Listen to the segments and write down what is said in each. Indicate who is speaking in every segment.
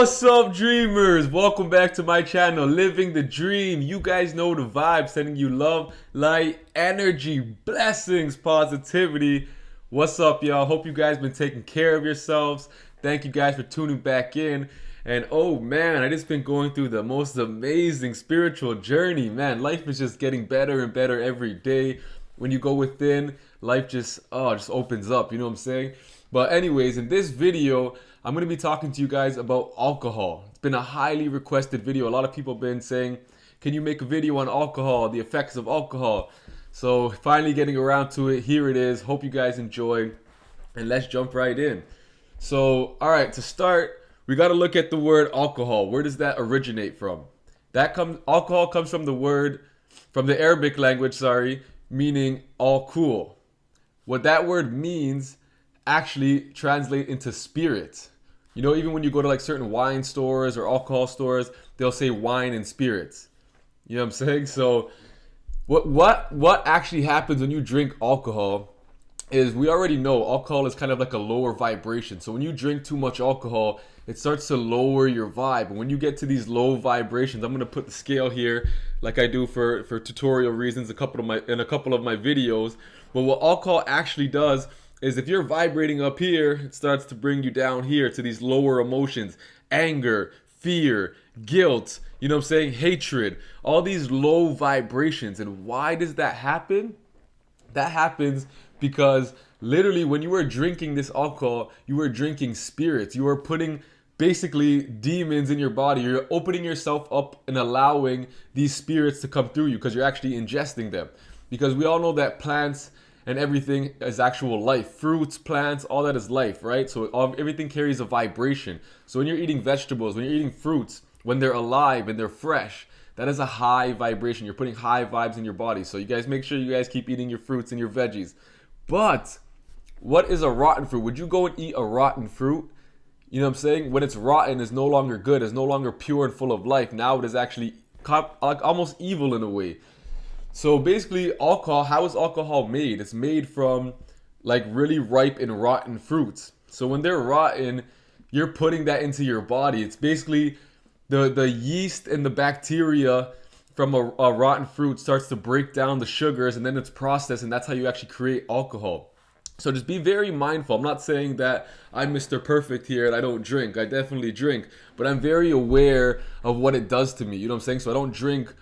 Speaker 1: What's up, dreamers? Welcome back to my channel, Living the Dream. You guys know the vibe, sending you love, light, energy, blessings, positivity. What's up, y'all? Hope you guys been taking care of yourselves. Thank you guys for tuning back in. And oh man, I just been going through the most amazing spiritual journey. Man, life is just getting better and better every day. When you go within, life just opens up, you know what I'm saying? But anyways, in this video, I'm going to be talking to you guys about alcohol. It's been a highly requested video. A lot of people have been saying, can you make a video on alcohol, the effects of alcohol? So finally getting around to it. Here it is. Hope you guys enjoy. And let's jump right in. So, all right, to start, we got to look at the word alcohol. Where does that originate from? Alcohol comes from the Arabic language, meaning all cool. What that word means actually translate into spirit. You know, even when you go to like certain wine stores or alcohol stores, they'll say wine and spirits. You know what I'm saying? So what actually happens when you drink alcohol is, we already know alcohol is kind of like a lower vibration. So when you drink too much alcohol, it starts to lower your vibe. And when you get to these low vibrations, I'm going to put the scale here like I do for tutorial reasons in a couple of my videos. But what alcohol actually does is, if you're vibrating up here, it starts to bring you down here to these lower emotions, anger, fear, guilt, you know what I'm saying, hatred, all these low vibrations. And why does that happen? That happens because literally when you were drinking this alcohol, you were drinking spirits. You were putting basically demons in your body. You're opening yourself up and allowing these spirits to come through you because you're actually ingesting them. Because we all know that plants and everything is actual life. Fruits, plants, all that is life, right? So everything carries a vibration. So when you're eating vegetables, when you're eating fruits, when they're alive and they're fresh, that is a high vibration. You're putting high vibes in your body. So you guys make sure you guys keep eating your fruits and your veggies. But what is a rotten fruit? Would you go and eat a rotten fruit? You know what I'm saying? When it's rotten, it's no longer good. It's no longer pure and full of life. Now it is actually almost evil in a way. So basically, alcohol, how is alcohol made? It's made from like really ripe and rotten fruits. So when they're rotten, you're putting that into your body. It's basically the yeast and the bacteria from a rotten fruit starts to break down the sugars, and then it's processed, and that's how you actually create alcohol. So just be very mindful. I'm not saying that I'm Mr. Perfect here and I don't drink. I definitely drink, but I'm very aware of what it does to me. You know what I'm saying? So I don't drink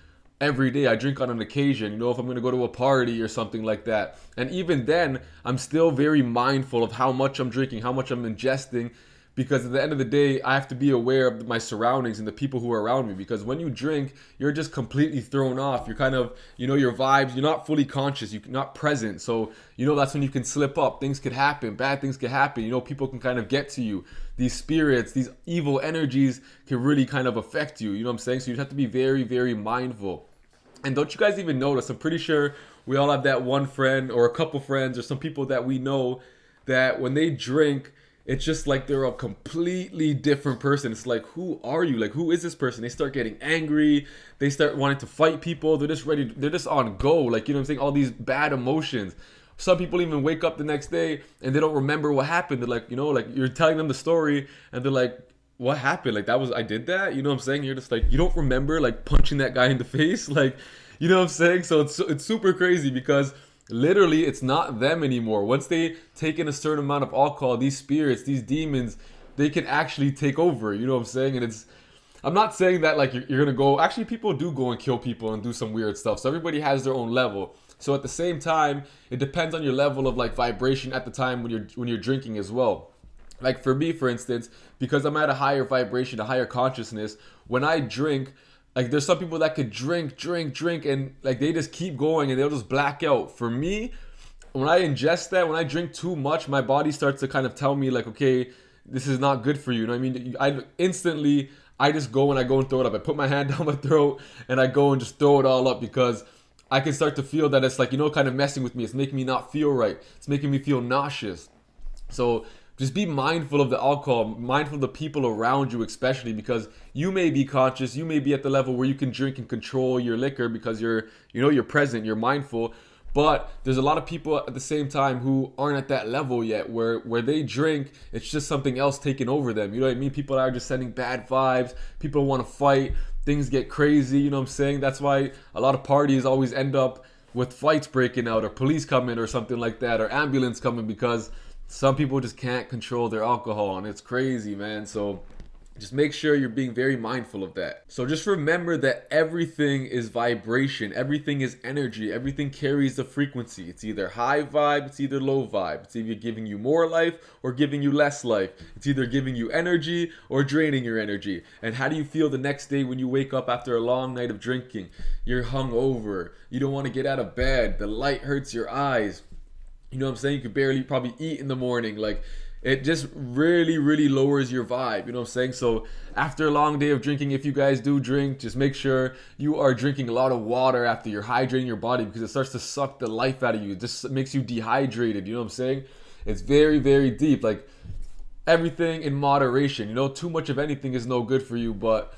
Speaker 1: every day. I drink on an occasion, you know, if I'm going to go to a party or something like that. And even then, I'm still very mindful of how much I'm drinking, how much I'm ingesting, because at the end of the day, I have to be aware of my surroundings and the people who are around me. Because when you drink, you're just completely thrown off. You're kind of, you know, your vibes, you're not fully conscious, you're not present. So, you know, that's when you can slip up. Things could happen, bad things could happen. You know, people can kind of get to you. These spirits, these evil energies can really kind of affect you. You know what I'm saying? So you have to be very, very mindful. And don't you guys even notice, I'm pretty sure we all have that one friend or a couple friends or some people that we know that when they drink, it's just like they're a completely different person. It's like, who are you? Like, who is this person? They start getting angry. They start wanting to fight people. They're just ready. They're just on go. Like, you know what I'm saying? All these bad emotions. Some people even wake up the next day and they don't remember what happened. They're like, you know, like you're telling them the story and they're like, what happened? Like, I did that? You know what I'm saying? You're just like, you don't remember like punching that guy in the face? Like, you know what I'm saying? So it's super crazy because literally it's not them anymore. Once they take in a certain amount of alcohol, these spirits, these demons, they can actually take over. You know what I'm saying? And I'm not saying that like you're gonna go, actually people do go and kill people and do some weird stuff. So everybody has their own level. So at the same time, it depends on your level of like vibration at the time when you're drinking as well. Like for me, for instance, because I'm at a higher vibration, a higher consciousness, when I drink, like there's some people that could drink, and like they just keep going and they'll just black out. For me, when I ingest that, when I drink too much, my body starts to kind of tell me like, okay, this is not good for you. You know what I mean? I just go and I go and throw it up. I put my hand down my throat and I go and just throw it all up because I can start to feel that it's like, you know, kind of messing with me. It's making me not feel right. It's making me feel nauseous. So just be mindful of the alcohol, mindful of the people around you, especially because you may be conscious, you may be at the level where you can drink and control your liquor because you're present, you're mindful. But there's a lot of people at the same time who aren't at that level yet, where they drink, it's just something else taking over them. You know what I mean? People are just sending bad vibes. People want to fight. Things get crazy. You know what I'm saying? That's why a lot of parties always end up with fights breaking out, or police coming, or something like that, or ambulance coming, because some people just can't control their alcohol, and it's crazy, man. So just make sure you're being very mindful of that. So just remember that everything is vibration, everything is energy, everything carries the frequency. It's either high vibe, it's either low vibe. It's either giving you more life or giving you less life. It's either giving you energy or draining your energy. And how do you feel the next day when you wake up after a long night of drinking? You're hungover. You don't want to get out of bed. The light hurts your eyes. You know what I'm saying? You could barely probably eat in the morning. Like, it just really lowers your vibe. You know what I'm saying? So after a long day of drinking, if you guys do drink, just make sure you are drinking a lot of water after you're hydrating your body, because it starts to suck the life out of you. It just makes you dehydrated. You know what I'm saying? It's very deep. Like, everything in moderation. You know, too much of anything is no good for you, but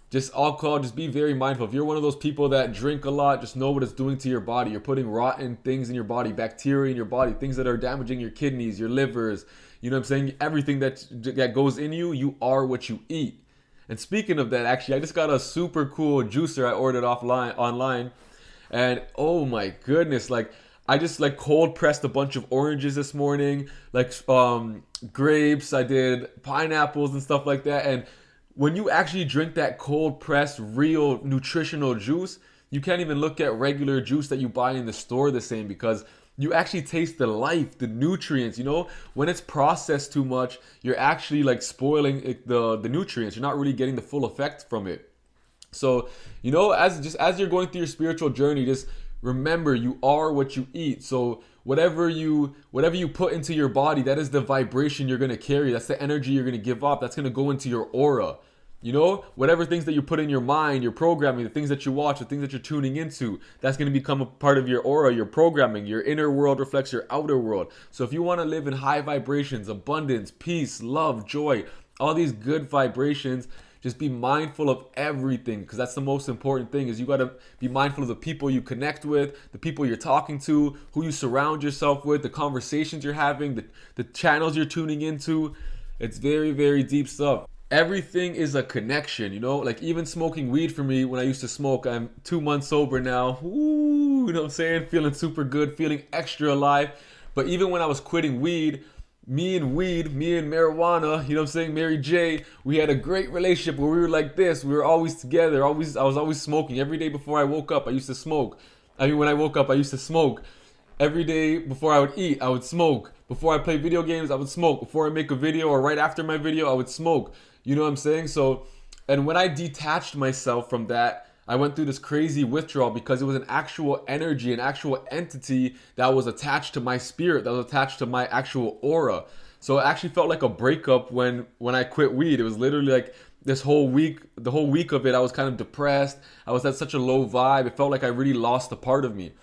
Speaker 1: just alcohol, just be very mindful. If you're one of those people that drink a lot, just know what it's doing to your body. You're putting rotten things in your body, bacteria in your body, things that are damaging your kidneys, your livers. You know what I'm saying? Everything that goes in you, you are what you eat. And speaking of that, actually, I just got a super cool juicer I ordered online. And oh my goodness, like, I just like cold pressed a bunch of oranges this morning, like grapes, I did pineapples and stuff like that. And when you actually drink that cold pressed real nutritional juice, you can't even look at regular juice that you buy in the store the same, because you actually taste the life, the nutrients. You know, when it's processed too much, you're actually like spoiling the nutrients. You're not really getting the full effect from it. So, you know, as you're going through your spiritual journey, just remember you are what you eat. So whatever you put into your body, that is the vibration you're going to carry. That's the energy you're going to give off. That's going to go into your aura. You know, whatever things that you put in your mind, your programming, the things that you watch, the things that you're tuning into, that's going to become a part of your aura, your programming. Your inner world reflects your outer world. So if you want to live in high vibrations, abundance, peace, love, joy, all these good vibrations, just be mindful of everything, because that's the most important thing. Is you got to be mindful of the people you connect with, the people you're talking to, who you surround yourself with, the conversations you're having, the channels you're tuning into. It's very deep stuff. Everything is a connection, you know? Like, even smoking weed for me, when I used to smoke, I'm 2 months sober now. Ooh, you know what I'm saying? Feeling super good, feeling extra alive. But even when I was quitting weed, me and marijuana, you know what I'm saying, Mary J, we had a great relationship where we were like this. We were always together. I was always smoking. Every day before I woke up, I used to smoke. When I woke up, I used to smoke. Every day before I would eat, I would smoke. Before I play video games, I would smoke. Before I make a video or right after my video, I would smoke. You know what I'm saying? So, and when I detached myself from that, I went through this crazy withdrawal, because it was an actual energy, an actual entity that was attached to my spirit, that was attached to my actual aura. So it actually felt like a breakup when I quit weed. It was literally like this whole week, the whole week of it, I was kind of depressed. I was at such a low vibe. It felt like I really lost a part of me.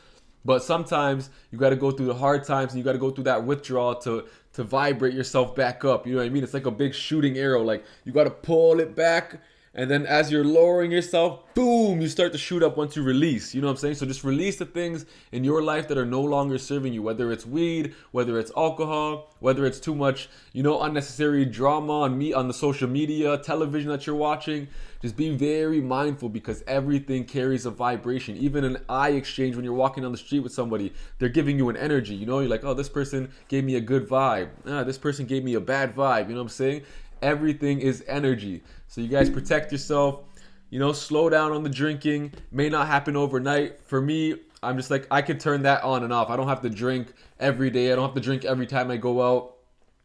Speaker 1: But sometimes you got to go through the hard times, and you got to go through that withdrawal to vibrate yourself back up. You know what I mean? It's like a big shooting arrow. Like, you got to pull it back, and then as you're lowering yourself, boom, you start to shoot up once you release. You know what I'm saying? So just release the things in your life that are no longer serving you, whether it's weed, whether it's alcohol, whether it's too much, you know, unnecessary drama on the social media, television that you're watching. Just be very mindful, because everything carries a vibration. Even an eye exchange when you're walking down the street with somebody, they're giving you an energy. You know, you're like, oh, this person gave me a good vibe. This person gave me a bad vibe. You know what I'm saying? Everything is energy. So you guys protect yourself. You know, slow down on the drinking. May not happen overnight. For me, I'm just like, I could turn that on and off. I don't have to drink every day. I don't have to drink every time I go out.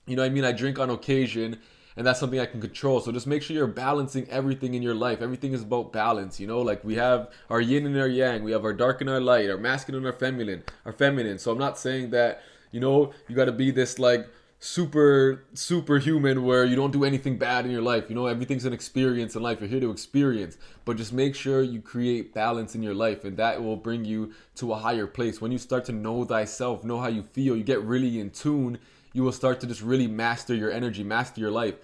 Speaker 1: You know what I mean? I drink on occasion, and that's something I can control. So just make sure you're balancing everything in your life. Everything is about balance, you know? Like, we have our yin and our yang. We have our dark and our light, our masculine and our feminine. So I'm not saying that, you know, you got to be this like superhuman where you don't do anything bad in your life. You know, everything's an experience in life. You're here to experience. But just make sure you create balance in your life, and that will bring you to a higher place. When you start to know thyself, know how you feel, you get really in tune, you will start to just really master your energy, master your life.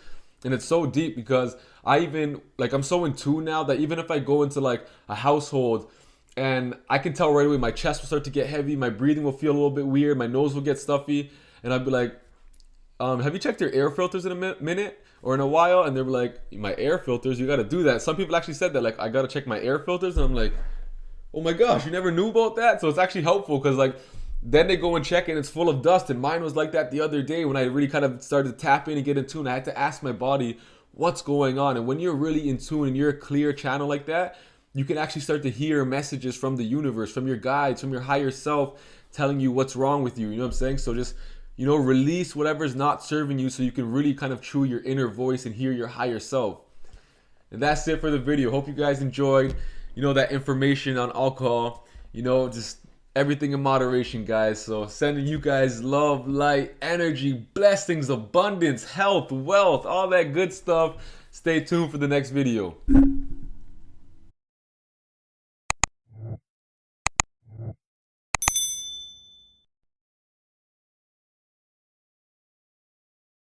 Speaker 1: And it's so deep, because I'm so in tune now that even if I go into like a household and I can tell right away my chest will start to get heavy, my breathing will feel a little bit weird, my nose will get stuffy, and I'd be like, have you checked your air filters in a minute or in a while? And they were like, my air filters, you got to do that. Some people actually said that, like, I got to check my air filters, and I'm like, oh my gosh, you never knew about that? So it's actually helpful because, like, then they go and check it and it's full of dust. And mine was like that the other day when I really kind of started to tap in and get in tune. I had to ask my body what's going on. And when you're really in tune and you're a clear channel like that, you can actually start to hear messages from the universe, from your guides, from your higher self telling you what's wrong with you. You know what I'm saying? So just, release whatever's not serving you so you can really kind of chew your inner voice and hear your higher self. And that's it for the video. Hope you guys enjoyed, that information on alcohol. Just everything in moderation, guys. So sending you guys love, light, energy, blessings, abundance, health, wealth, all that good stuff. Stay tuned for the next video.